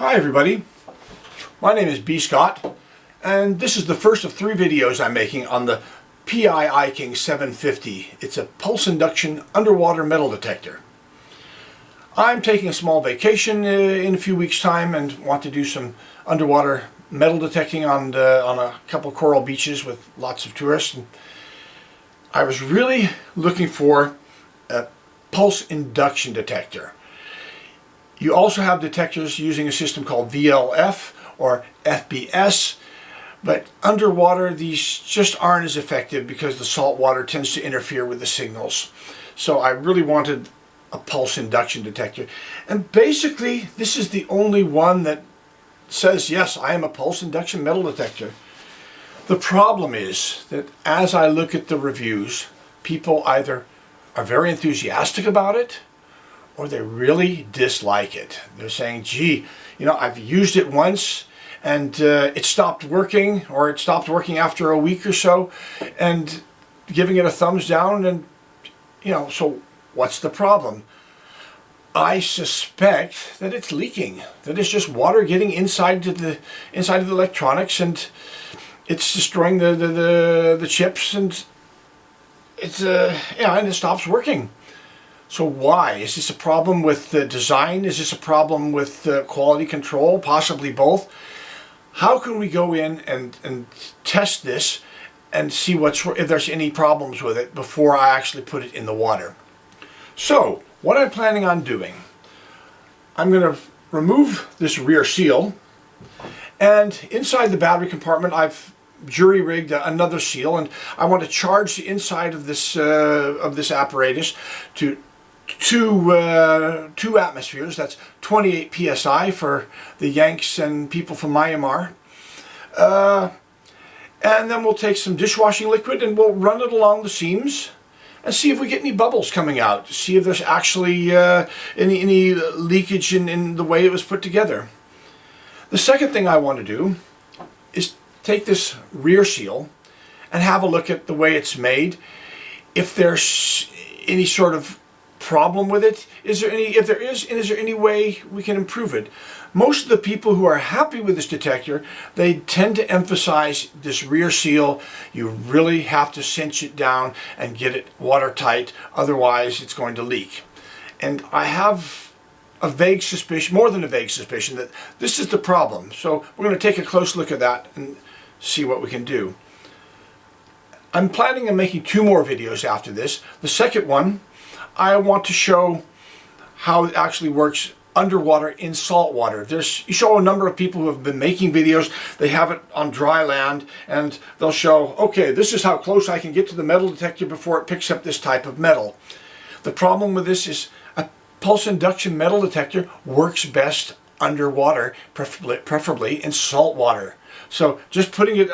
Hi everybody, my name is B. Scott, and this is the first of 3 videos I'm making on the PI-iKing 750. It's a pulse induction underwater metal detector. I'm taking a small vacation in a few weeks' time and want to do some underwater metal detecting on a couple coral beaches with lots of tourists. And I was really looking for a pulse induction detector. You also have detectors using a system called VLF or FBS, but underwater these just aren't as effective because the salt water tends to interfere with the signals. So I really wanted a pulse induction detector, and basically this is the only one that says, yes, I am a pulse induction metal detector. The problem is that as I look at the reviews, people either are very enthusiastic about it or they really dislike it. They're saying, gee, you know, I've used it once and it stopped working, or it stopped working after a week or so, and giving it a thumbs down. And you know, so what's the problem? I suspect that it's leaking, that it's just water getting inside of the electronics, and it's destroying the chips, and it's and it stops working. So why? Is this a problem with the design? Is this a problem with quality control? Possibly both. How can we go in and test this and see if there's any problems with it before I actually put it in the water? So what I'm planning on doing, I'm going to remove this rear seal, and inside the battery compartment I've jury-rigged another seal, and I want to charge the inside of this apparatus to two atmospheres. That's 28 psi for the Yanks and people from Myanmar. And then we'll take some dishwashing liquid and we'll run it along the seams and see if we get any bubbles coming out, see if there's actually any leakage in the way it was put together. The second thing I want to do is take this rear seal and have a look at the way it's made. If there's any sort of problem with it, is there any way we can improve it? Most of the people who are happy with this detector, they tend to emphasize this rear seal. You really have to cinch it down and get it watertight, otherwise it's going to leak. And I have a vague suspicion, more than a vague suspicion, that this is the problem. So we're going to take a close look at that and see what we can do. I'm planning on making 2 more videos after this. The second one, I want to show how it actually works underwater in salt water. You show a number of people who have been making videos. They have it on dry land, and they'll show, okay, this is how close I can get to the metal detector before it picks up this type of metal. The problem with this is a pulse induction metal detector works best underwater, preferably in salt water. So just putting it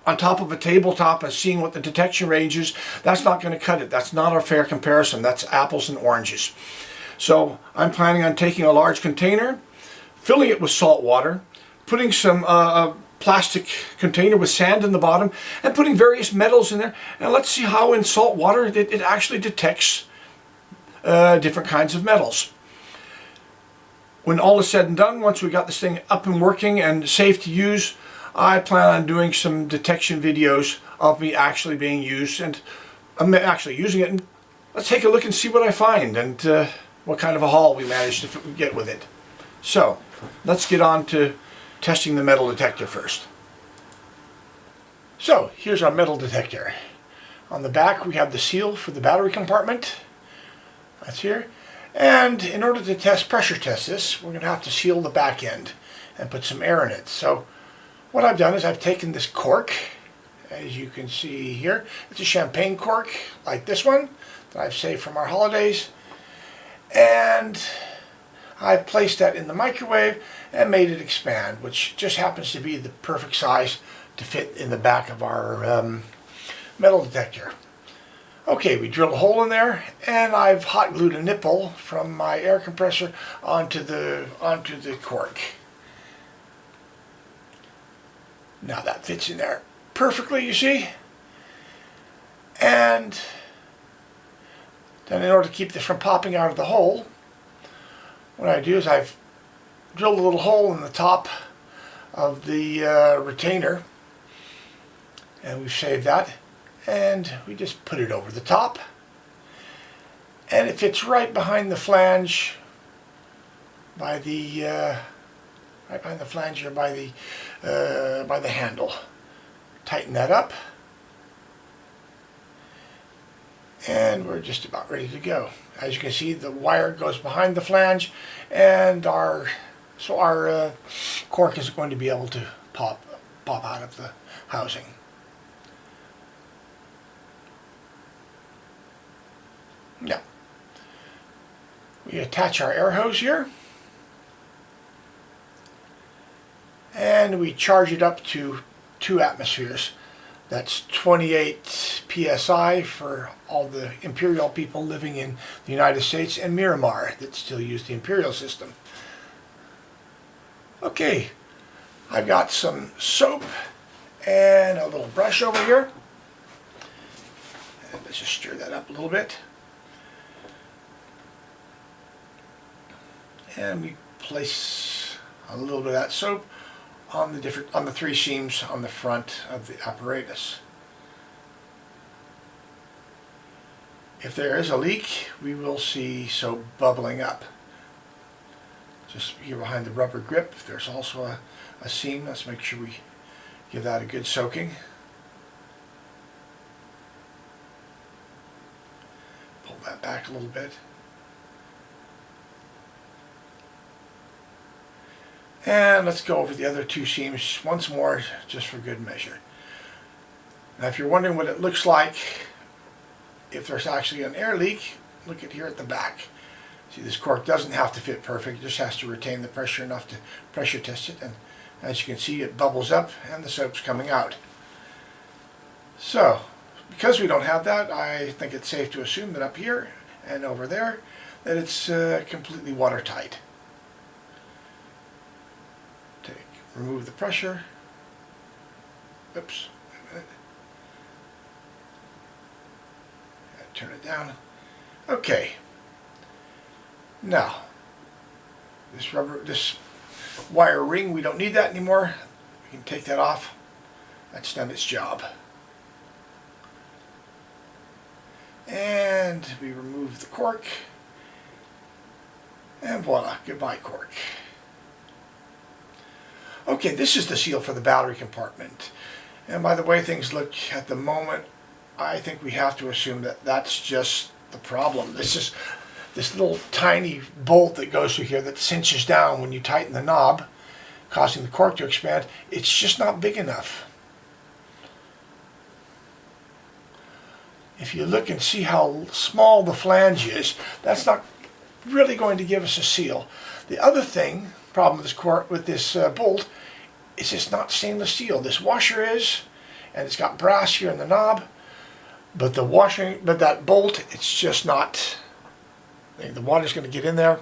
on top of a tabletop and seeing what the detection range is, that's not going to cut it. That's not a fair comparison. That's apples and oranges. So I'm planning on taking a large container, filling it with salt water, putting some plastic container with sand in the bottom, and putting various metals in there, and let's see how in salt water it actually detects different kinds of metals. When all is said and done, once we got this thing up and working and safe to use, I plan on doing some detection videos of me actually being used, and I'm actually using it, and let's take a look and see what I find and what kind of a haul we managed to get with it. So let's get on to testing the metal detector first. So here's our metal detector. On the back we have the seal for the battery compartment. That's here. And in order to pressure test this, we're going to have to seal the back end and put some air in it. So what I've done is I've taken this cork, as you can see here. It's a champagne cork like this one that I've saved from our holidays, and I placed that in the microwave and made it expand, which just happens to be the perfect size to fit in the back of our metal detector. Okay, we drilled a hole in there, and I've hot glued a nipple from my air compressor onto the cork. Now that fits in there perfectly, you see. And then in order to keep this from popping out of the hole, what I do is I've drilled a little hole in the top of the retainer, and we've saved that, and we just put it over the top, and it fits right behind the flange by the right behind the flange here by the handle. Tighten that up, and we're just about ready to go. As you can see, the wire goes behind the flange, and our cork is going to be able to pop out of the housing. Now, we attach our air hose here, and we charge it up to 2 atmospheres. That's 28 PSI for all the Imperial people living in the United States and Miramar that still use the Imperial system. Okay, I've got some soap and a little brush over here. And let's just stir that up a little bit. And we place a little bit of that soap on the 3 seams on the front of the apparatus. If there is a leak, we will see soap bubbling up. Just here behind the rubber grip, there's also a seam. Let's make sure we give that a good soaking. Pull that back a little bit. And let's go over the other 2 seams once more, just for good measure. Now, if you're wondering what it looks like if there's actually an air leak, look at here at the back. See, this cork doesn't have to fit perfect, it just has to retain the pressure enough to pressure test it, and as you can see, it bubbles up and the soap's coming out. So, because we don't have that, I think it's safe to assume that up here and over there, that it's completely watertight. Remove the pressure. Oops. Turn it down. Okay. Now, this wire ring, we don't need that anymore. We can take that off. That's done its job. And we remove the cork. And voila, goodbye cork. Okay, this is the seal for the battery compartment. And by the way things look at the moment, I think we have to assume that that's just the problem. This is this little tiny bolt that goes through here that cinches down when you tighten the knob, causing the cork to expand. It's just not big enough. If you look and see how small the flange is, that's not really going to give us a seal. The other problem with this bolt is it's not stainless steel. This washer is, and it's got brass here in the knob, but that bolt, it's just not. The water's going to get in there,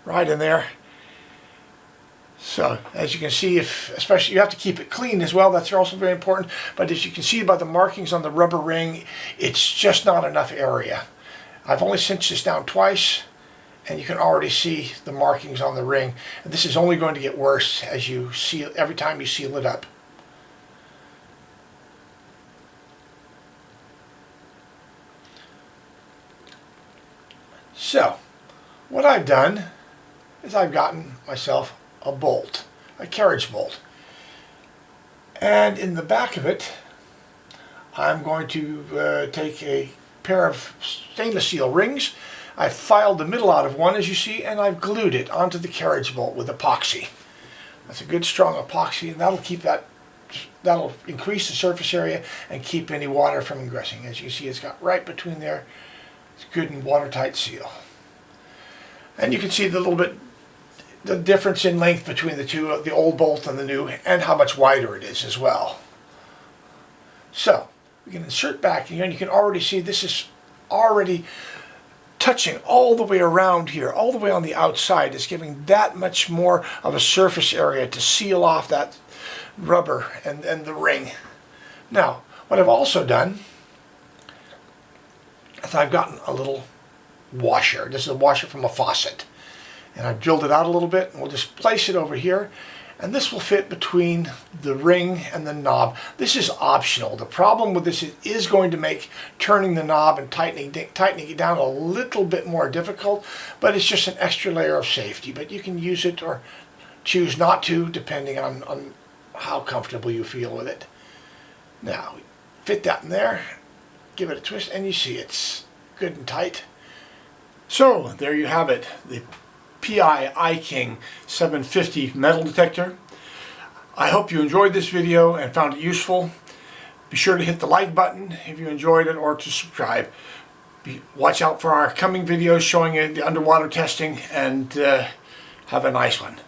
right in there. So as you can see, especially you have to keep it clean as well. That's also very important. But as you can see by the markings on the rubber ring, it's just not enough area. I've only cinched this down twice, and you can already see the markings on the ring. And this is only going to get worse as you seal every time you seal it up. So, what I've done is I've gotten myself a bolt, a carriage bolt. And in the back of it, I'm going to take a pair of stainless steel rings. I've filed the middle out of one, as you see, and I've glued it onto the carriage bolt with epoxy. That's a good strong epoxy, and that'll increase the surface area and keep any water from ingressing. As you can see, it's got right between there. It's good and watertight seal. And you can see the difference in length between the two, the old bolt and the new, and how much wider it is as well. So we can insert back here, and you can already see this is already touching all the way around here, all the way on the outside. It's giving that much more of a surface area to seal off that rubber and the ring. Now, what I've also done is I've gotten a little washer. This is a washer from a faucet. And I've drilled it out a little bit, and we'll just place it over here. And this will fit between the ring and the knob. This is optional. The problem with this is going to make turning the knob and tightening it down a little bit more difficult, but it's just an extra layer of safety. But you can use it or choose not to, depending on how comfortable you feel with it. Now, fit that in there, give it a twist, and you see it's good and tight. So, there you have it. The PI-iKing 750 metal detector. I hope you enjoyed this video and found it useful. Be sure to hit the like button if you enjoyed it, or to subscribe. Watch out for our coming videos showing you the underwater testing, and have a nice one.